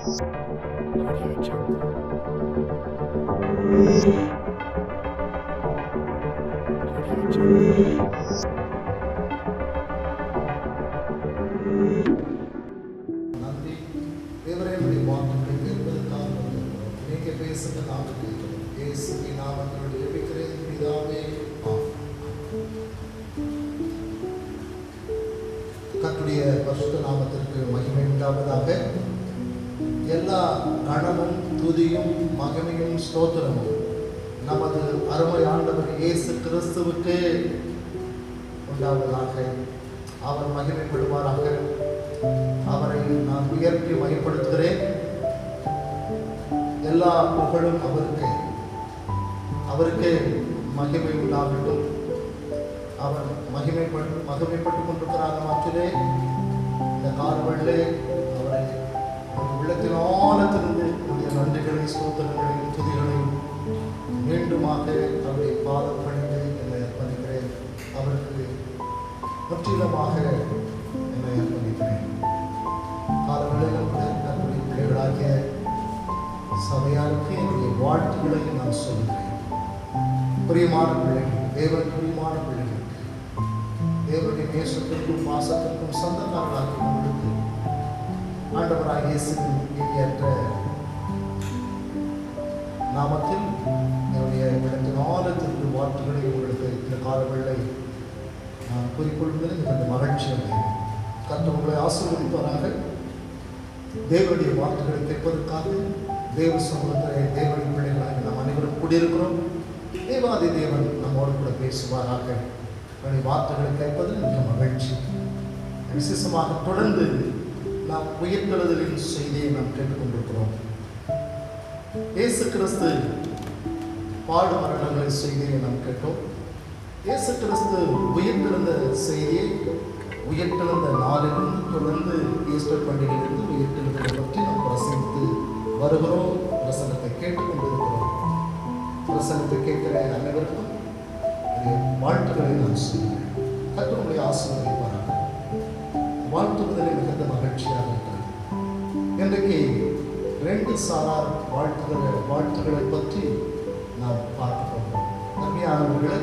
நன்றி தேவரேனுடைய வாக்குகளை கேட்பதற்காக நீங்க பேசுகிற நாமத்தை இயேசுவின் நாமத்தில் ஜெபிக்கிறேன் பிதாவே. கர்த்தருடைய பரிசுத்த நாமத்திற்கு மகிமை உண்டாவதாக. எல்லா கணமும் துதியும் மகிமையும் ஸ்தோத்திரமும் நமது அருமை ஆண்டவர் இயேசு கிறிஸ்துவுக்கு உண்டாவதாக. அவர் மகிமைப்படுவாராக. அவரை நான் உயர்த்தி மகிமைப்படுத்துகிறேன். எல்லா புகழும் அவருக்கு மகிமை உண்டாகட்டும். அவர் மகிமைப்பட்டு கொண்டிருக்கிறார். மாற்றிலே இந்த கால்களிலே அவரை உள்ளத்தின் ஆழத்திலிருந்து நம்முடைய நன்றிகளை ஸ்தோத்திரங்களையும் துதிகளையும் மீண்டுமாக அவருடைய பாதம் பணிந்து என்னை அர்ப்பணிக்கிறேன். அவருக்கு முற்றிலுமாக என்னை அர்ப்பணிக்கிறேன். காலங்களிலும் நம்முடைய பிள்ளைகளாகிய சபையாருக்கு என்னுடைய வாழ்த்துக்களையும் நான் சொல்கிறேன். பிரியமான பிள்ளைகள், பிரியமான பிள்ளைகள், தேவனுடைய நேசத்திற்கும் பாசத்திற்கும் சொந்தக்காரர்களாகி நம்மளுக்கு ஆண்டவராகிய இயேசுவின் ஏற்ற நாமத்தில் என்னுடைய இடத்தின் ஆழத்திற்கு வார்த்தைகளை உங்களுக்கு இந்த காலங்களை நான் குறிக்கொள்வதில் மிகுந்த மகிழ்ச்சி அடைகிறேன். கர்த்தர் உங்களை ஆசீர்வதிப்பாராக. தேவனுடைய வார்த்தைகளை கேட்பதற்காக தேவ சமூகத்திலே தேவனுடைய பிள்ளைகளாக நாம் அனைவரும் கூடியிருக்கிறோம். தேவாதி தேவன் நம்மோடு கூட பேசுவாராக. அவருடைய வார்த்தைகளை கேட்பதில் மிக மகிழ்ச்சி. விசேஷமாக தொடர்ந்து நாம் உயிர்த்தெழுதலின் செய்தியை நாம் கேட்டுக்கொண்டிருக்கிறோம். இயேசு கிறிஸ்து பாடு மரணங்களின் செய்தியை நாம் கேட்டோம். இயேசு கிறிஸ்து உயிர்த்தெழுந்த செய்தியை உயிர்த்தெழுந்த நாளிலிருந்து தொடர்ந்து ஈஸ்டர் பண்டிகையிலிருந்து உயிர்த்தெழுதலை பற்றி நாம் பிரசங்கித்து வருகிறோம். பிரசங்கத்தை கேட்டுக்கொண்டிருக்கிறோம். பிரசங்கத்தை கேட்கிற அனைவருக்கும் வாழ்த்துக்களை நான் சொல்கிறேன். கர்த்தருடைய ஆசீர்வதிப்பாராக. வாழ்த்துவதில் மிகுந்த மகிழ்ச்சியாக இருக்கிறது. இன்றைக்கு 2 சாரார் வாழ்த்துக்களை பற்றி நாம் பார்க்க போகிறோம். நன்மையானவர்களை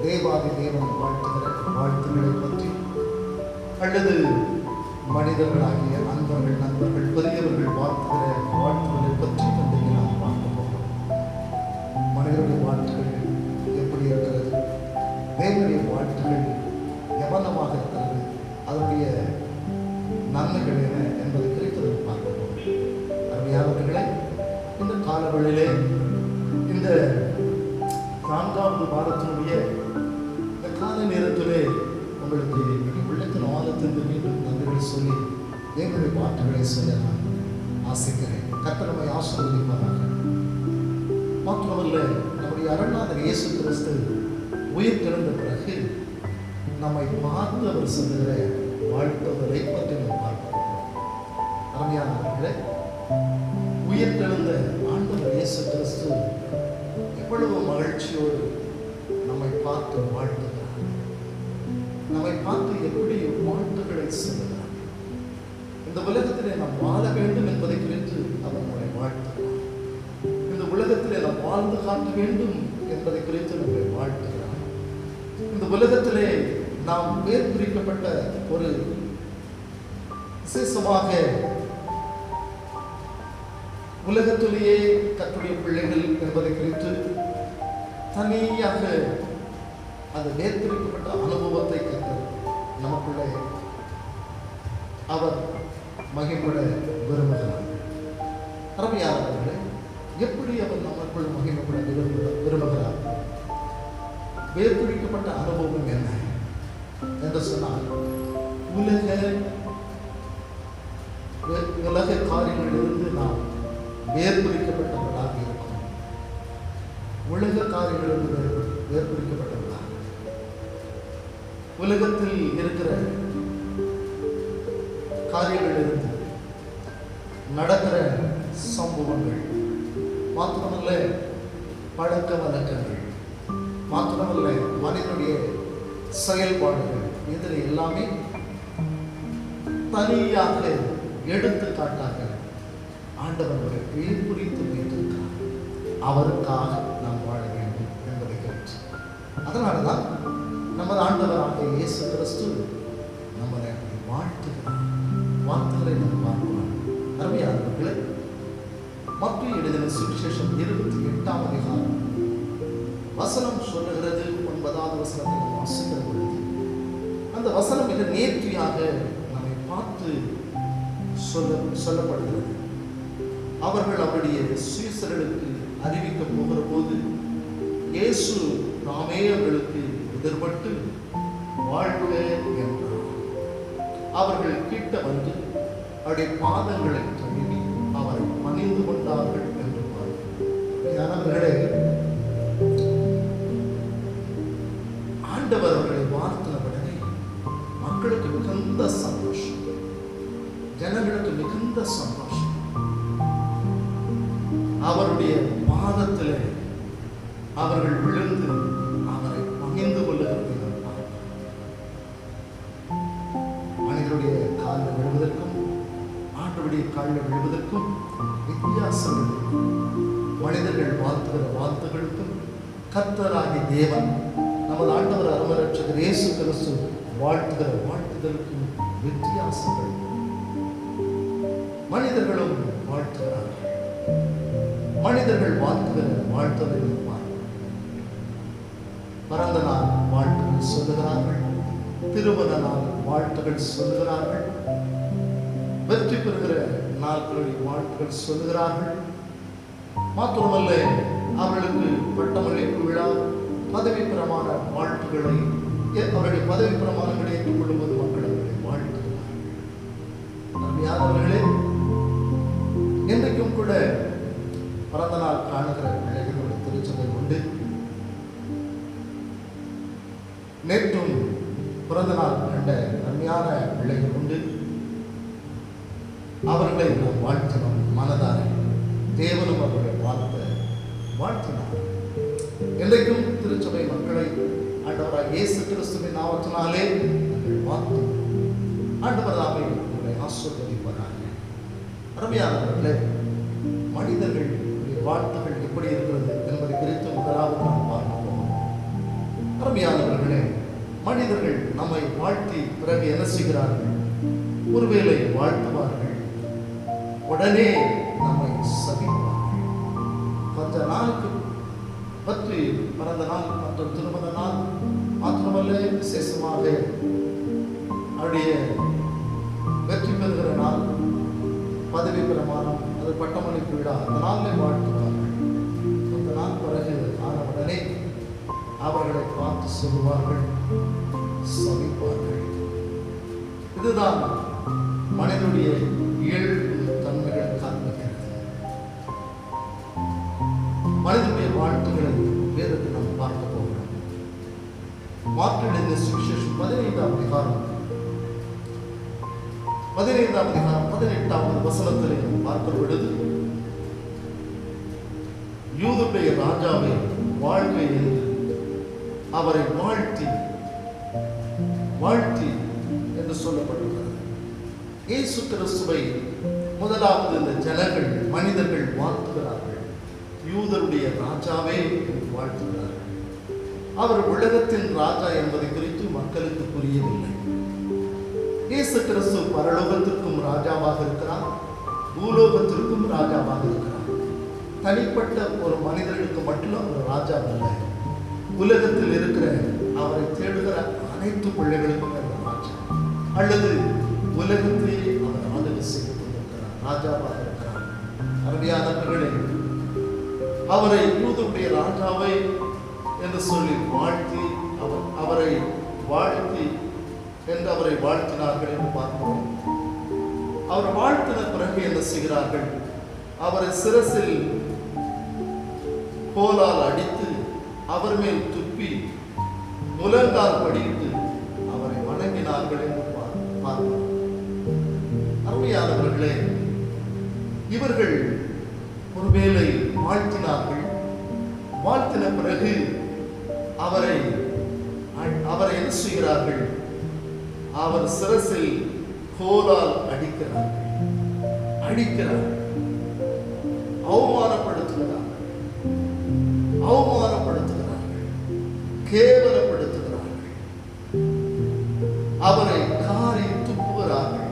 தேவாதி தேவன் வாழ்த்துகிற வாழ்த்துக்களை பற்றி அல்லது மனிதர்களாகிய நண்பர்கள் பெரியவர்கள் வாழ்த்துகிற வாழ்த்துக்களை பற்றி இன்றைக்கு நாம் பார்க்க போகிறோம். மனிதர்களுடைய வாழ்த்துக்கள் எப்படி இருக்கிறது, தேவனுடைய வாழ்த்துக்கள் எவனமாக இருக்கிறது, அதனுடைய நன்மைகள் என்ன என்பதை குறித்து பார்க்க போகிறோம். அருமையானவர்களே, இந்த காலவெளியிலே இந்த 4வது வாரத்தினுடைய இந்த கால நேரத்திலே உங்களுக்கு உள்ளத்தின் ஆழத்திலிருந்து மீண்டும் நன்றிகளை சொல்லி தேவனுடைய வார்த்தைகளை சொல்ல நான் ஆசைக்கிறேன். கர்த்தர் நம்மை ஆசீர்வதிப்பாராக. மாத்திரமல்ல, நம்முடைய அருளாளர் இயேசு கிறிஸ்து உயிர் தெழுந்த பிறகு நம்மை பார்த்து அவர் சொல்லுகிற வாழ்த்துவதை பற்றி நாம் பார்க்கிறோம். அருமையானவர்களே, உயிர் தெழுந்த ஆண்டவர் இயேசு கிறிஸ்து எவ்வளவு மகிழ்ச்சியோடு நம்மை பார்த்து வாழ்த்துகிறார். நம்மை பார்த்து எப்படி வாழ்த்துக்களை சொல்லுகிறார். இந்த உலகத்திலே நாம் வாழ வேண்டும் என்பதை குறித்து அவர் நம்மை வாழ்த்துகிறார். இந்த உலகத்திலே நாம் வாழ்ந்து காட்ட வேண்டும் என்பதை குறித்து நம்மை வாழ்த்துகிறார். இந்த உலகத்திலே நாம் வேர் பிரிக்கப்பட்ட ஒரு விசேஷமாக உலகத்திலேயே கர்த்தருடைய பிள்ளைகள் என்பதை குறித்து தனியாக அந்த வேர் பிரிக்கப்பட்ட அனுபவத்தை கர்த்தர் நமக்குள்ளே அவர் மகிமைப்பட விரும்புகிறார். அருமையானவர்களே, எப்படி அவர் நமக்குள் மகிமைப்பட விரும்புகிறார்? வேர் பிரிக்கப்பட்ட அனுபவம் என்ன என்று சொன்னால், உலக காரியங்களிலிருந்து நாம் வேர்பிரிக்கப்பட்டவர்களாக இருக்கிறோம். உலக காரியங்களிலிருந்து வேர்பிரிக்கப்பட்டவர்களாக உலகத்தில் இருக்கிற காரியங்களிலிருந்து நடக்கிற சம்பவங்கள் மாத்திரமல்ல, பழக்க வழக்கங்கள் மாத்திரமல்ல, மனிதனுடைய செயல்பாடுகள், இதில் எல்லாமே தனியாக எடுத்துக்காட்டாக ஆண்டவர் அவரை பேர் குறித்து வைத்திருக்கிறார். அவருக்காக நாம் வாழ வேண்டும் என்பதை குறித்து. அதனால தான் நமது ஆண்டவராகிய இயேசு கிறிஸ்து நம்மளை வாழ்த்துகிறார். வார்த்தைகளை நாம் பார்க்கிறோம். அருமையானவர்களே, மத்திய எழுதின சுவிசேஷம் 28ஆம் அதிகாரம் வசனம் சொல்லுகிறது. 9வது வசனத்தை நாம் வாசிக்கிற பொழுது அந்த வசனம் மிக நேர்த்தியாக நம்மை பார்த்து சொல்லப்படுகிறது. அவர்கள் அவருடைய சீசர்களுக்கு அறிவிக்க போகிற போது இயேசு நாமே அவர்களுக்கு எதிர்பட்டு வாழ்க என்றார். அவர்கள் கிட்ட வந்து அவருடைய பாதங்களை தழுவி அவரை பணிந்து கொண்டார்கள் என்று பார்க்கிறோம். ஆண்டவர் அவர்களை வாழ்த்தினவுடனே மக்களுக்கு மிகுந்த சந்தோஷம், ஜனங்களுக்கு மிகுந்த சந்தோஷம். அவருடைய பாதத்திலே அவர்கள் விழுந்து அவரை பணிந்து கொள்ளுகிறது. மனிதனுடைய காலில் விழுவதற்கும் ஆண்டவருடைய காலில் விழுவதற்கும் வித்தியாசம் இருக்கு. மனிதர்கள் வாழ்த்துகிற வாழ்த்துகளுக்கும் கர்த்தராகிய தேவன் நமது ஆண்டவர் அருமரட்சகர் இயேசு கிறிஸ்து வாழ்த்துகிற வாழ்த்துதலுக்கும் வித்தியாசங்கள். மனிதர்களும் வாழ்த்துகிறார்கள். மனிதர்கள் வாழ்த்துகிற வாழ்த்துதலை பிறந்த நாள் வாழ்த்துகள் சொல்லுகிறார்கள், திருமண நாள் வாழ்த்துகள் சொல்லுகிறார்கள், வெற்றி பெறுகிற நாட்களுடைய வாழ்த்துகள் சொல்லுகிறார்கள். மாத்திரமல்ல, அவர்களுக்கு பட்டமளிப்பு விழா, பதவி பிரமாண வாழ்த்துக்களை அவருடைய பதவி பிரமாணங்களை ஏற்றுக்கொள்ளும்போது மக்கள் அவர்களை வாழ்த்துகிறார்கள். அருமையானவர்களே, இன்றைக்கும் கூட பிறந்த நாள் காணுகிற பிள்ளைகளோட திருச்சபை உண்டு. நேற்றும் பிறந்த நாள் கண்ட அருமையான பிள்ளைகள் உண்டு. அவர்களை நாம் வாழ்த்தினோம் மனதார. தேவனும் அவர்களை வாழ்த்தினார். இன்றைக்கும் திருச்சபை மக்களை ஆண்டவராக இயேசு கிறிஸ்துவின் நாமத்தினாலே நாங்கள் வாழ்த்துகிறோம். ஆண்டவர் தாமே உங்களை ஆசீர்வதிப்பாராக. அருமையானவர்களே, மனிதர்கள் வாழ்த்துகள் எப்படி இருக்கிறது என்பதை குறித்து முதலாவது நாம் பார்க்க போகிறோம். அருமையானவர்களே, மனிதர்கள் நம்மை வாழ்த்தி பிறகு என்ன செய்கிறார்கள்? ஒருவேளை வாழ்த்துவார்கள், உடனே நம்மை சபிப்பார்கள். கொஞ்ச நாளுக்கு பற்றி பிறந்த நாள் மற்றும் திருமண நாள் மாத்திரமல்ல, விசேஷமாக அவருடைய வெற்றி பெறுகிற நாள், பதவி பிரமாணம், அது பட்டமளிப்பு விழா, அந்த நாளிலே வாழ்த்துவார்கள். அந்த நாள் பிறகு ஆனவுடனே அவர்களை பார்த்து சொல்லுவார்கள், சபிப்பார்கள். இதுதான் மனிதனுடைய இயல்பு தன்மைகளை காண்பிக்கிறது. மனிதனுடைய வாழ்த்துக்களை வேதத்தை நாம் பார்க்க போகிறோம். மார்க்கு சுவிசேஷம் 15ஆம் அதிகாரம் 18வது வசனத்திலே பார்க்கிற பொழுது, யூதருடைய ராஜாவை வாழ்க என்று அவரை வாழ்த்தி என்று சொல்லப்பட்டுள்ளது. இயேசு கிறிஸ்துவை முதலாவது இந்த ஜனங்கள், மனிதர்கள் வாழ்த்துகிறார்கள். யூதருடைய ராஜாவே என்று வாழ்த்துகிறார்கள். அவர் உலகத்தின் ராஜா என்பதை குறித்து மக்களுக்கு புரியவில்லை. இயேசு கிறிஸ்து பரலோகத்திற்கும் ராஜாவாக இருக்கிறார், பூலோகத்திற்கும் ராஜாவாக இருக்கிறார். தனிப்பட்ட ஒரு மனிதனுக்கு மட்டும் அவர் ராஜா அல்ல. உலகத்தில் இருக்கிற அவரை தேடுகிற அனைத்து பிள்ளைகளுக்கும் அவர் ராஜா, அல்லது உலகத்திலேயே அவர் ஆளுகை செய்து கொண்டிருக்கிறார், ராஜாவாக இருக்கிறார். அருமையானவர்களே, அவரை யூதருடைய ராஜாவை என்று சொல்லி வாழ்த்தி அவரை வாழ்த்தினார்கள் என்று பார்க்கிறோம். அவர் வாழ்த்தின பிறகு என்ன செய்கிறார்கள்? அவரை சிரசில் கோலால் அடித்து அவர் மேல் துப்பி முழங்கால் படித்து அவரை வணங்கினார்கள் என்று பார்க்கிறோம். அருமையானவர்களே, இவர்கள் ஒருவேளை வாழ்த்தினார்கள். வாழ்த்தின பிறகு அவரை என்ன செய்கிறார்கள்? அவர் சிரசில் கோலால் அடிக்கிறார். அவமானப்படுத்துகிறார்கள், அவமானப்படுத்துகிறார்கள், கேவலப்படுத்துகிறார்கள், அவரை காரி துப்புகிறார்கள்,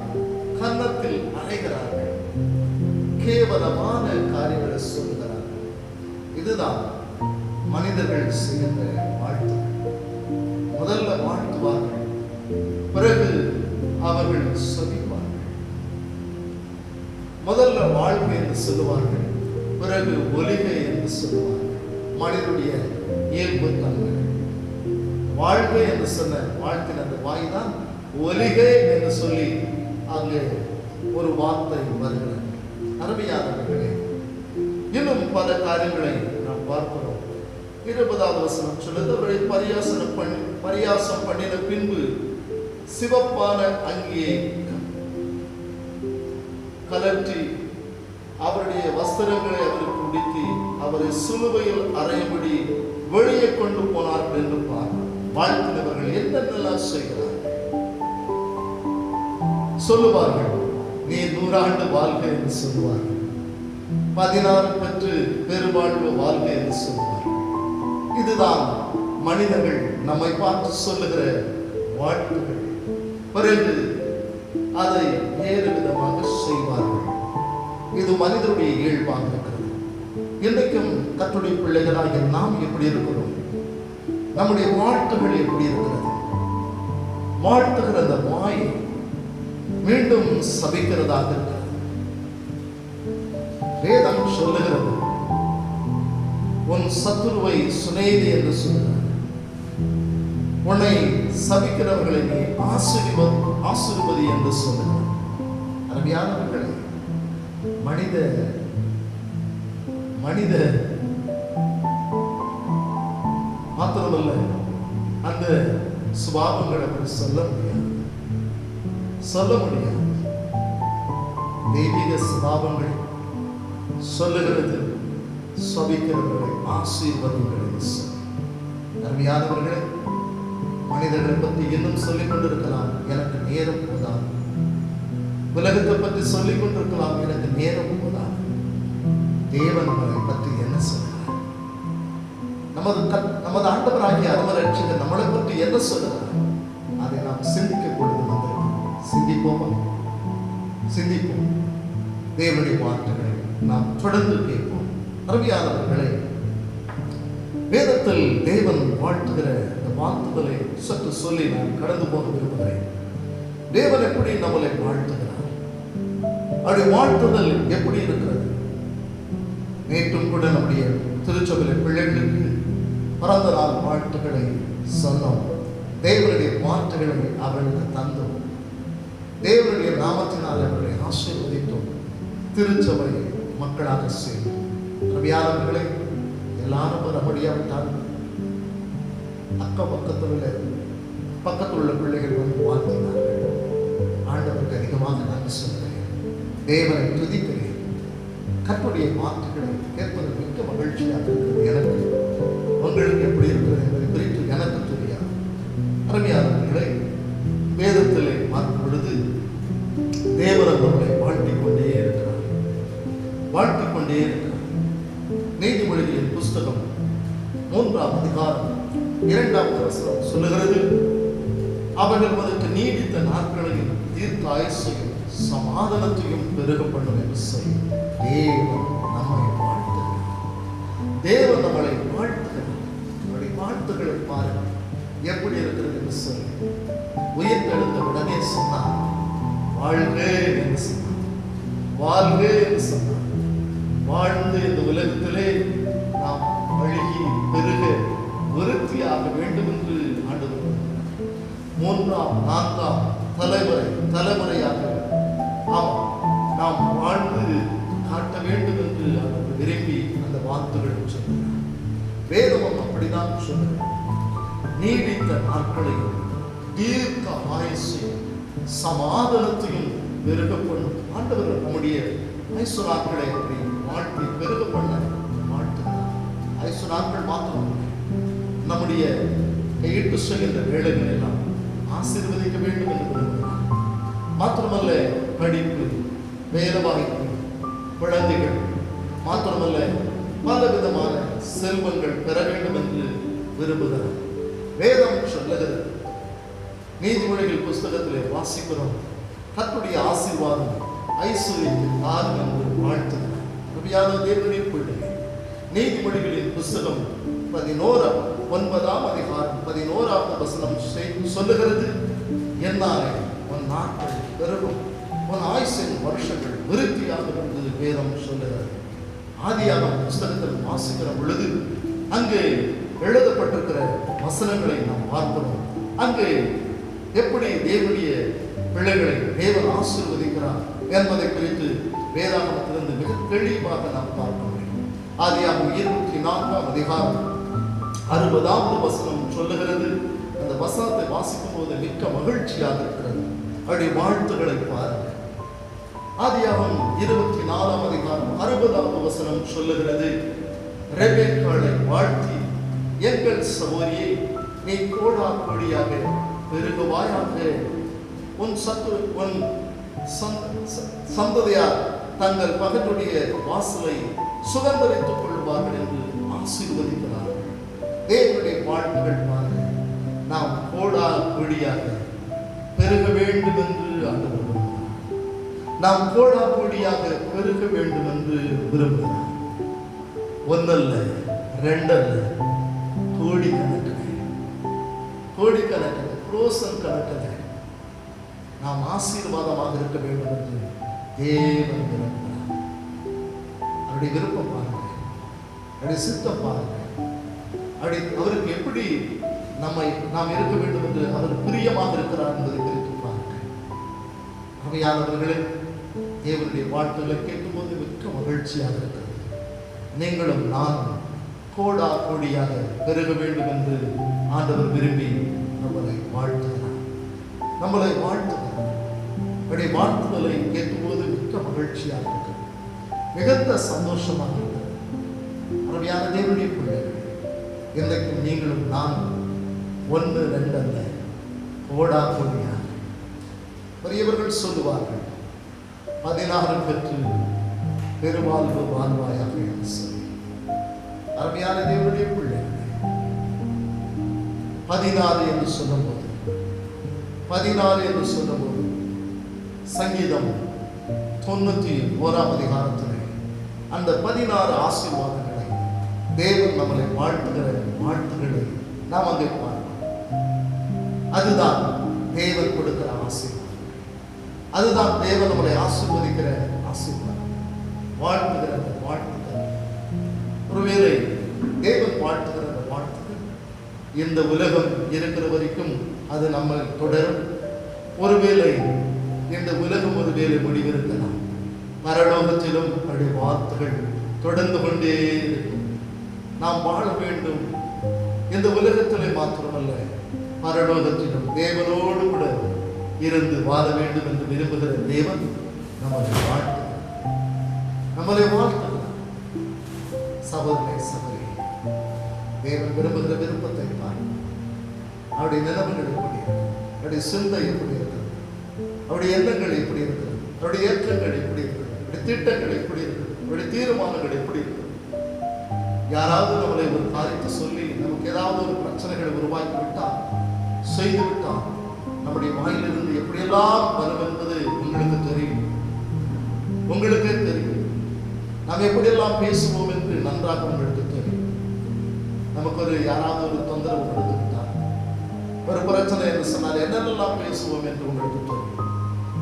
கன்னத்தில் அறைகிறார்கள், கேவலமான காரியங்களை சொல்கிறார்கள். இதுதான் மனிதர்கள் செய்கின்ற வாழ்த்து. முதல்ல வாழ்த்துவார்கள், பிறகு அவர்கள் சபிப்பார்கள். முதல்ல வாழ்க என்று சொல்லுவார்கள், பிறகு ஒலிகை என்று சொல்லுவார்கள். மனிதனுடைய இயல்பு தன்மை. வாழ்க என்று சொன்ன வாழ்த்தின அந்த வாய் தான் ஒலிகை என்று சொல்லி அங்கே ஒரு வார்த்தை வருகிறது. அருமையானவர்களே, இன்னும் பல காரியங்களை நாம் பார்க்கிறோம். 20வது வசனம் சொல்லுது, அவரை பரியாசம் பண்ணின பின்பு சிவப்பான அங்கியை கலற்றி அவருடைய வஸ்திரங்களை அவருக்கு உடுத்தி அவரை சிலுவையில் அறையும்படி வெளியே கொண்டு போனார்கள் என்று வாழ்த்தினவர்கள் என்னென்னலாம் செய்கிறார்கள். சொல்லுவார்கள், நீ 100 ஆண்டு வாழ்க என்று சொல்லுவார்கள். 16 பெற்று பெருவாழ்வு வாழ்க என்று சொல்லுவார்கள். இதுதான் மனிதர்கள் நம்மை பார்த்து சொல்லுகிற வாழ்த்துகள். பிறகு அதை வேறு விதமாக செய்வார்கள். இது மனிதனுடைய இயல்பாக இருக்கிறது. இன்றைக்கும் கர்த்தருடைய பிள்ளைகளாகிய நாம் எப்படி இருக்கிறோம்? நம்முடைய வாழ்த்துகள் எப்படி இருக்கிறது? வாழ்த்துகிற அந்த வாய் மீண்டும் சபிக்கிறதாக இருக்கிறது. வேதம் சொல்லுகிறது, உன் சத்துருவை சுனேதி என்று சொல்லுகிறார். உன்னை சபிக்கிறவர்களை நீ ஆசீர்வதி என்று சொல்லுகிறார். அருமையானவர்களே, மனித மாத்திரமல்ல, அந்த சுபாவங்களை சொல்ல முடியாது. தெய்வீக சுபாவங்கள் சொல்லுகிறது, சபிக்கிறவர்களை ஆசீர்வதிகள் என்று சொல்லி. அருமையானவர்களே, மனிதர்களை பற்றி இன்னும் சொல்லிக் கொண்டிருக்கலாம், எனக்கு நேரம் போதாது. உலகத்தை பற்றி சொல்லிக் கொண்டிருக்கலாம், எனக்கு நேரம் போதாது. தேவன் நம்மளை பற்றி என்ன சொல்கிறார்? நமது ஆண்டவராகிய அருமரட்சகர் நம்மளை பற்றி என்ன சொல்கிறார்? அதை நாம் சிந்திக்க பொழுது வந்திருக்கிறோம். சிந்திப்போம். தேவனுடைய வார்த்தைகளை நாம் தொடர்ந்து கேட்போம். அருமையானவர்களே, வேதத்தில் தேவன் வாழ்த்துகிற இந்த வாழ்த்துதலை சற்று சொல்லி நான் கடந்து போக விரும்புகிறேன். தேவன் எப்படி நம்மளை வாழ்த்துகிறார்? அவருடைய வாழ்த்துதல் எப்படி இருக்கிறது? நேற்றும் கூட நம்முடைய திருச்சபையில் பிள்ளைகளுக்கு பிறந்த நாள் வாழ்த்துக்களை சொன்னோம். தேவனுடைய வார்த்தைகளை அவர்களுக்கு தந்தோம். தேவனுடைய நாமத்தினால் அவர்களை ஆசீர்வதித்தோம். திருச்சபை மக்களாக சேர்ந்தோம். ரவியாளர்களை எல்லாரும் வர முடியாவிட்டால் பக்கத்தில் உள்ள பிள்ளைகள் வந்து வாழ்த்தினார்கள். ஆண்டவருக்கு அதிகமாக நன்றி சொல்கிறேன். தேவனை துதிக்கிறேன். கர்த்தருடைய வார்த்தைகளை கேட்பது மிக்க மகிழ்ச்சியாக இருக்கிறது. எனக்கு உங்களுக்கு எப்படி இருக்கிறது என்பதை குறித்து எனக்கு தெரியாது. அருமையானவர்களை, வேதத்திலே பார்க்கும் பொழுது தேவன் அவர்களை வாழ்த்திக் கொண்டே இருக்கிறார். நீதிமொழிகளின் புஸ்தகம் 3ஆம் அதிகாரம் 2ஆம் வசனம் சொல்லுகிறது, அவர்கள் அதற்கு நீடித்த நாட்களையும் தீர்க்க ஆயுசையும் சமாதானத்தையும் பெருக பண்ணும் என்று சொல்லி தேவன் நம்மை வாழ்த்துகிறார். தேவன் நம்மளை வாழ்த்துகிறார். நம்முடைய வாழ்த்துக்களை பாருங்கள் எப்படி இருக்கிறது என்று சொல்லி உயிர்த்தெழுந்த உடனே சொன்னார், வாழ்க என்று சொன்னார், வாழ்க என்று சொன்னார். வாழ்ந்து இந்த உலகத்திலே நாம் அழுகி பெருக விருத்தியாக வேண்டும் என்று ஆண்டவர் 3ஆம் 4ஆம் தலைமுறையாக நாம் வாழ்ந்து காட்ட வேண்டும் என்று அவர் விரும்பி அந்த வார்த்தைகள் சொன்னார். வேதமும் அப்படிதான் சொன்னார். நீடித்த நாட்களையும் தீர்க்க ஆயுசையும் சமாதானத்தையும் பெருக பண்ணும் ஆண்டவர் நம்முடைய ஐசு நாட்களை அப்படி வாழ்த்தி பெருக பண்ண வாழ்த்துகிறார். ஐசு நாட்கள் மாத்திரம் நம்முடைய கையிட்டு செல்கின்ற வேலைகள் எல்லாம் ஆசீர்வதிக்க வேண்டும் என்று விரும்புகிறார். மாத்திரமல்ல, படிப்பு, வேலை வாய்ப்பு, குழந்தைகள், மாத்திரமல்ல, பல விதமான செல்வங்கள் பெற வேண்டும் என்று விரும்புகிறார். வேதம் சொல்லுகிறது, நீதிமொழிகள் புஸ்தகத்திலே வாசிக்கிறோம், கர்த்தருடைய ஆசீர்வாதம் ஐஸ்வர்யத்தின் காரணம் என்று வாழ்த்துகிறார். தேவனுடைய பிள்ளைகளே, நீதிமொழிகளின் புஸ்தகம் 9ஆம் அதிகாரம் 11வது வசனம் சொல்லுகிறது, என்னாலே உன் நாட்கள் பெருகும், உன் ஆயுசின் வருஷங்கள் விருத்தியாகும் என்று வேதம் சொல்லுகிறது. ஆதியாகம புஸ்தகத்தில் வாசிக்கிற பொழுது அங்கே எழுதப்பட்டிருக்கிற வசனங்களை நாம் பார்க்கிறோம். அங்கே எப்படி தேவனுடைய பிள்ளைகளை தேவன் ஆசீர்வதிக்கிறார் என்பதை குறித்து வேதாகமத்திலிருந்து மிக தெளிவாக நாம் பார்க்க முடியும். ஆதியாகமம் 24ஆம் அதிகாரம் 60வது வசனம் சொல்லுகிறது. அந்த வசனத்தை வாசிக்கும் போது மிக்க மகிழ்ச்சியாக இருக்கிறது. அவருடைய வாழ்த்துக்களை பாருங்கள். ஆதியாகமம் 24ஆம் அதிகாரம் 60வது வசனம் சொல்லுகிறது, ரெபெக்காளை வாழ்த்தி, எங்கள் சகோதரியை நீ கோடா கோடியாக பெருகுவாயாக, உன் சந்ததியார் தங்கள் மகனுடைய வாசலை சுதந்திரித்துக் கொள்வார்கள் என்று ஆசீர்வதிக்கிறார். தேவனுடைய வாழ்த்துகள் பாருங்கள். நாம் கோடா கோடியாக பெருக வேண்டும் என்று ஆண்டவர், நாம் கோடா கோடியாக பெருக வேண்டும் என்று விரும்புகிறார். ஒன்னல்ல, ரெண்டல்ல, கோடிக்கணக்கில் குரோசன் கணக்கில் நாம் ஆசீர்வாதமாக இருக்க வேண்டும் என்று தேவன் விரும்புகிறார். அவருடைய விருப்பம் பாருங்கள், அவருடைய சித்தம் பாருங்கள், அவருக்கு எப்படி நாம் இருக்க வேண்டும் என்று அவர் பிரியமாக இருக்கிறார் என்பதை குறித்து பாருங்கள். அவையானவர்களே, தேவனுடைய வாழ்த்துக்களை கேட்கும்போது மிக்க மகிழ்ச்சியாக இருக்கிறது. நீங்களும் நானும் கோடா கோடியாக பெருக வேண்டும் என்று ஆண்டவர் விரும்பி நம்மளை வாழ்த்துகிறார். அவருடைய வாழ்த்துதலை கேட்கும்போது மிக்க மகிழ்ச்சியாக இருக்கிறது, மிகுந்த சந்தோஷமாக இருக்கிறது. அருமையான தேவனுடைய பிள்ளைகள், இன்றைக்கும் நீங்களும் நானும் 1, 2 அல்ல, கோடா கோடியாக. பெரியவர்கள் சொல்லுவார்கள், 16 பெற்று பெருவாழ்வு வாழ்வாயாக என்று சொல்லி. அருமையான தேவனுடைய பிள்ளைகளே, 16 என்று சொல்லும்போது சங்கீதம் 91ஆம் அதிகாரத்திலே அந்த 16 ஆசீர்வாதங்களை தேவன் நம்மளை வாழ்த்துகிற வாழ்த்துக்களை நாம் அங்கே பார்க்கிறோம். அதுதான் தேவன் கொடுக்கிற ஆசீர்வாதம், அதுதான் தேவன் நம்மளை ஆசீர்வதிக்கிற ஆசீர்வாதம், வாழ்த்துகிற வாழ்த்துக்கள். ஒருவேளை தேவன் வாழ்த்துகிற வாழ்த்துக்கள் இந்த உலகம் இருக்கிற வரைக்கும் அது நம்ம தொடரும். ஒருவேளை இந்த உலகம் ஒருவேளை முடிவிருக்கலாம், பரலோகத்திலும் அவருடைய வார்த்தைகள் தொடர்ந்து கொண்டே இருக்கும். நாம் வாழ வேண்டும், இந்த உலகத்திலே மாத்திரமல்ல, பரலோகத்திலும் தேவனோடு கூட இருந்து வாழ வேண்டும் என்று விரும்புகிற தேவன் நம்மளை வாழ்த்துகிறார். சகோதரனே, சகோதரி, தேவன் விரும்புகிற விருப்பத்தை பாருங்கள். அவருடைய நினைவுகள் எப்படி இருக்கிறது, அவருடைய சிந்தை எப்படி இருக்கிறது, அவருடைய எண்ணங்கள் எப்படி இருக்கிறது, அவருடைய ஏற்றங்கள் எப்படி இருக்கிறது, அவருடைய திட்டங்கள் எப்படி இருக்கிறது, அவருடைய தீர்மானங்கள் எப்படி இருக்கிறது. யாராவது நம்மளை ஒரு காரியத்தை சொல்லி நமக்கு ஏதாவது ஒரு பிரச்சனைகளை உருவாக்கி விட்டால், செய்து விட்டால், நம்முடைய வாயிலிருந்து எப்படியெல்லாம் வரும் என்பது உங்களுக்கே தெரியும். நாம் எப்படியெல்லாம் பேசுவோம் என்று நன்றாக உங்களுக்கு தெரியும். நமக்கு யாராவது ஒரு தொந்தரவு கொடுத்து விட்டால், ஒரு பிரச்சனை என்று சொன்னால் என்னென்னலாம் பேசுவோம் என்று உங்களுக்கு தெரியும்.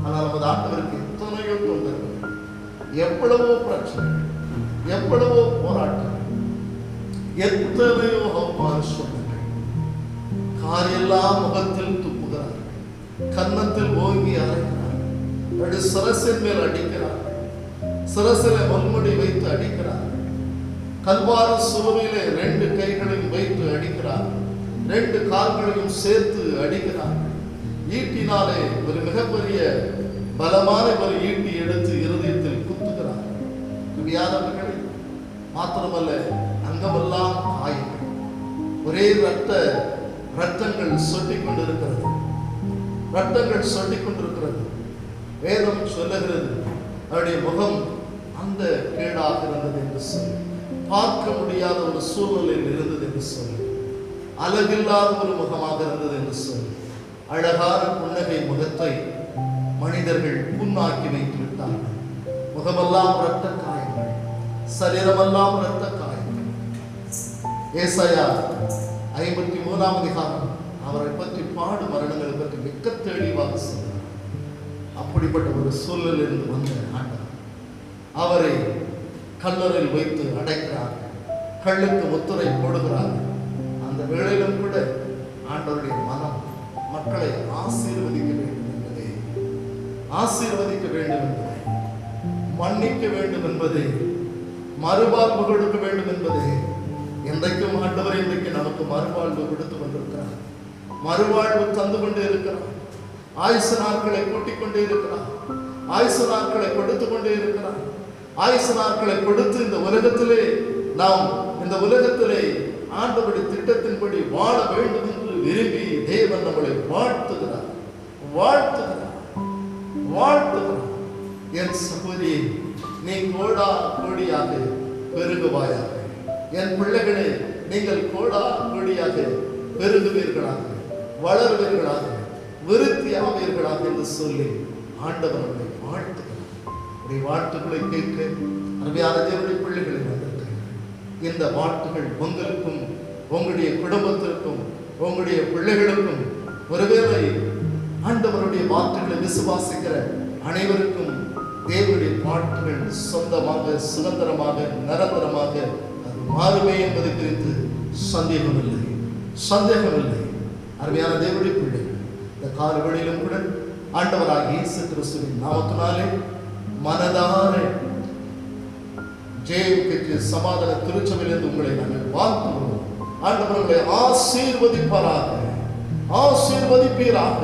ஆனால் நமது ஆண்டவருக்கு எத்தனையோ தொந்தரவு, எவ்வளவோ பிரச்சனை, எவ்வளவோ போராட்டம், எத்தனையோ அவமானங்கள், காரியெல்லாம் முகத்தில் துப்புகிறார்கள், கன்னத்தில் ஓங்கி அரைக்கிறார்கள், சிரசின் மேல் அடிக்கிறார்கள், சிரசில மண்முடி வைத்து அடிக்கிறார்கள், கல்வார சுவரிலே 2 கைகளையும் வைத்து அடிக்கிறார்கள், 2 கால்களையும் சேர்த்து அடிக்கிறார்கள். ஈட்டினாலே ஒரு மிகப்பெரிய பலமான ஒரு ஈட்டி எடுத்து இருதயத்தில் குத்துகிறார்கள். குவியாதவர்களை மாத்திரமல்ல, அங்கமெல்லாம் காயங்கள், ஒரே ரத்தங்கள் சொட்டிக் கொண்டிருக்கிறது. வேதம் சொல்லுகிறது, அவருடைய முகம் அந்த கீழாக இருந்தது என்று என்று சொல்லி, பார்க்க முடியாத ஒரு சூழ்நிலையில் இருந்தது என்று சொல்லி, அழகில்லாத ஒரு முகமாக இருந்தது என்று சொல்லி, அழகான புன்னகை முகத்தை மனிதர்கள் புண்ணாக்கி வைத்து விட்டார்கள். முகமெல்லாம் இரத்த காயங்கள், சரீரமெல்லாம் இரத்த காயங்கள். ஏசாயா 53ஆம் அதிகாரம் அவரை பற்றி பாடு மரணங்களை பற்றி மிக்க தெளிவாக சொல்கிறார். அப்படிப்பட்ட ஒரு சூழலில் வந்த ஆண்டவர் அவரை கல்லறையில் வைத்து அடைக்கிறார்கள், கல்லுக்கு முத்திரை போடுகிறார்கள். அந்த வேளையிலும் கூட ஆண்டவருடைய மனம் மக்களை ஆசீர்வதிக்க வேண்டும் என்பதே, ஆசீர்வதிக்க வேண்டும் என்பதே, மன்னிக்க வேண்டும் என்பதே, மறுவாழ்வு கொடுக்க வேண்டும் என்பதே. என்றைக்கும் ஆண்டவர் இன்றைக்கு நமக்கு மறுவாழ்வு கொடுத்து கொண்டிருக்கிறார், மறுவாழ்வு தந்து கொண்டே இருக்கிறார், ஆயுசு நாட்களை கூட்டிக் கொண்டே இருக்கிறார், ஆயுசு நாட்களை கொடுத்து கொண்டே இருக்கிறார். ஆயுசு நாட்களை கொடுத்து இந்த உலகத்திலே நாம் இந்த உலகத்திலே ஆண்டவருடைய திட்டத்தின்படி வாழ வேண்டும் என்று விரும்பி தேவன் நம்மளை வாழ்த்துகிறார், வாழ்த்துகிறார், வாழ்த்துகிறார். என் சகோதரி, நீ கோடா கோடியாக பெருகுவாயாக. என் பிள்ளைகளே, நீங்கள் கோடா கோடியாக பெருகுவீர்களாக, வளருவீர்களாக, விருத்தியாவீர்களாக என்று சொல்லி ஆண்டவர் நம்மை வாழ்த்துகிறார். உடைய வாழ்த்துக்களை கேட்க அருமையான தேவனுடைய பிள்ளைகளை வந்திருக்கிறீர்கள். இந்த வாழ்த்துகள் உங்களுக்கும், உங்களுடைய குடும்பத்திற்கும், உங்களுடைய பிள்ளைகளுக்கும், ஒருவேளை ஆண்டவருடைய வார்த்தைகளை விசுவாசிக்கிற அனைவருக்கும் தேவனுடைய வாழ்த்துகள் சொந்தமாக, சுதந்திரமாக, நிரந்தரமாக அது மாறுமே என்பது குறித்து சந்தேகமில்லை, சந்தேகமில்லை. அருமையான தேவனுடைய பிள்ளைகள், இந்த காலவெளியிலும் கூட ஆண்டவராகிய இயேசு கிறிஸ்துவின் நாமத்தினாலே மனதார ஜெயம் பெற்று சமாதான திருச்சபையிலிருந்து உங்களை நாங்கள் வாழ்த்துகிறோம். ஆண்டவர்களை ஆசீர்வதிப்பாராக, ஆசீர்வதிப்பீராக,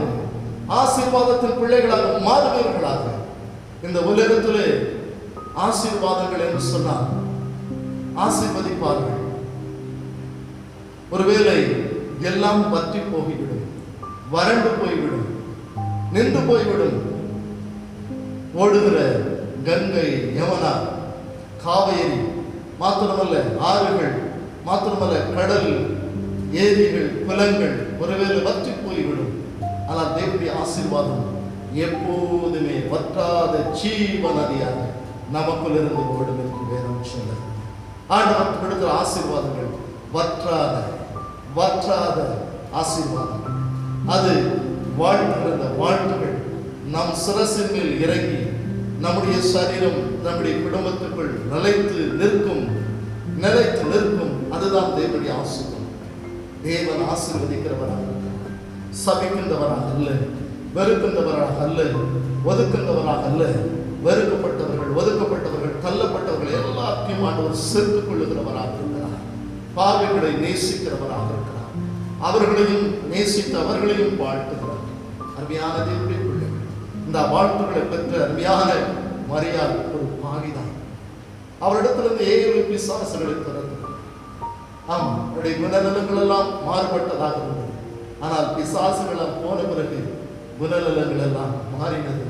ஆசீர்வாதத்தின் பிள்ளைகளாக மாறுவீர்களாக. இந்த உலகத்திலே ஆசீர்வாதங்கள் என்று சொன்னால் ஆசீர்வதிப்பார்கள். ஒருவேளை எல்லாம் பற்றி போய்விடும், வறண்டு போய்விடும், நின்று போய்விடும். ஓடுகிற கங்கை, யமுனா, காவேரி மாத்திரமல்ல, ஆறுகள் மாத்திரமல்ல, கடல், ஏரிகள், குளங்கள் ஒருவேளை வற்றி போய்விடும். ஆனால் தேவனுடைய ஆசீர்வாதம் எப்போதுமே வற்றாத ஜீவ நதியாக நமக்குள் இருந்து ஓடும் என்று வேதம் சொல்லுது. ஆண்டவர் கொடுக்கிற ஆசீர்வாதங்கள் வற்றாத, வற்றாத ஆசீர்வாதங்கள். அது வாழ்த்துகிற வாழ்த்துகள் நம் சிரசின் மேல் இறங்கி நம்முடைய சரீரம், நம்முடைய குடும்பத்துக்குள் நிலைத்து நிற்கும், நிலைத்து நிற்கும். அதுதான் தேவனுடைய ஆசீர்வாதம். தேவன் ஆசீர்வதிக்கிறவராக இருக்கிறார், சபிக்கின்றவராக அல்ல, வெறுக்கின்றவராக அல்ல, ஒதுக்கின்றவராக அல்ல. வெறுக்கப்பட்டவர்கள், ஒதுக்கப்பட்டவர்கள், தள்ளப்பட்டவர்கள் எல்லாத்தையும் ஆண்டவர் சேர்த்துக் கொள்ளுகிறவராக இருக்கிறார். பாவிகளை நேசிக்கிறவராக இருக்கிறார், அவர்களையும் நேசித்து அவர்களையும் வாழ்த்துகிறார். அருமையான தேவனுடைய பிள்ளைகள், இந்த வாழ்த்துக்களை பெற்ற அருமையான மரியாள் ஒரு பாவிதான். அவரிடத்திலிருந்து 7 பிசாசுகளை திறந்தார். அவருடைய குணநலங்கள் எல்லாம் மாறுபட்டதாக இருந்தது. ஆனால் பிசாசுகள் போன பிறகு குணநலங்கள் எல்லாம் மாறினது.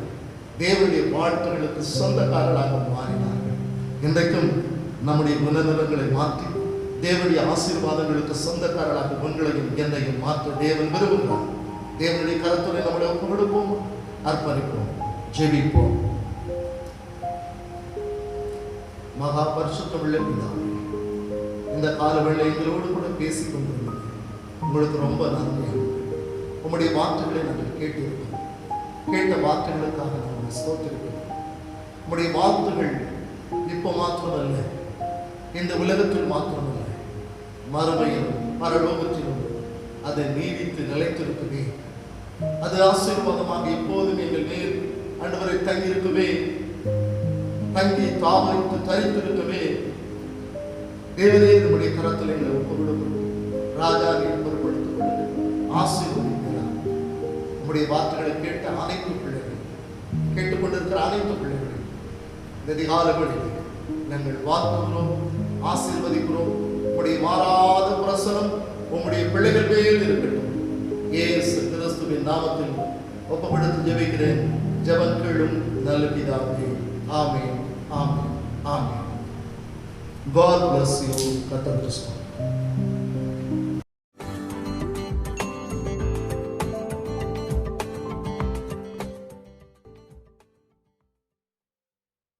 தேவனுடைய வாழ்த்துகளுக்கு சொந்தக்காரர்களாக மாறினார்கள். இன்றைக்கும் நம்முடைய குணநலங்களை மாற்றி தேவனுடைய ஆசீர்வாதங்களுக்கு சொந்தக்காரர்களாக உங்களையும் என்னையும் மாற்ற தேவன் விரும்புகிறார். தேவனுடைய கருத்துரை நம்முடைய ஒப்பு கொடுப்போம், அர்ப்பணிப்போம், ஜெபிப்போம். மகா பரிசுத்தமுள்ள பிதாவே, இந்த காலவேளை எங்களோடு கூட பேசிக் கொண்டிருந்தது உங்களுக்கு ரொம்ப நன்றி. உங்களுடைய வார்த்தைகளை நாங்கள் கேட்டிருக்கோம், கேட்ட வார்த்தைகளுக்காக நாங்கள் ஸ்தோத்திரிக்கிறோம். உங்களுடைய வார்த்தைகள் இப்போ மாத்திரமல்ல, இந்த உலகத்தில் மாத்திரமல்ல, மறுமையிலும் பரலோகத்திலும் அது நீடித்து நிலைத்திருக்குமே. அது ஆசீர்வாதமாக எப்போதும் எங்கள் மேல் ஆண்டவரை தங்கியிருக்குமே, தங்கி தாவரித்து தரித்திருக்குமே. தேவரே, நம்முடைய கரத்தில் எங்களை ஒப்பு கொடுக்கிறோம். ராஜாவை பொருட்படுத்திக் கொண்டு ஆசீர்வதிக்கிறார். நம்முடைய வார்த்தைகளை கேட்ட அனைத்து பிள்ளைகள், கேட்டுக்கொண்டிருக்கிற அனைத்து பிள்ளைகள் இந்த அதிகாலைகளில் நாங்கள் வாழ்த்துகிறோம், ஆசீர்வதிக்கிறோம். உம்முடைய மாறாத பிரசனம் உம்முடைய பிள்ளைகள் மேல் இருக்கட்டும். இயேசு கிறிஸ்துவின் நாமத்தில் ஒப்புக்கொடுத்து ஜெபிக்கிறேன். ஜெபம் கேளும் நல்ல பிதாவே. ஆமென், ஆமென், ஆமென். God bless you. கர்த்தர் கிறிஸ்துவ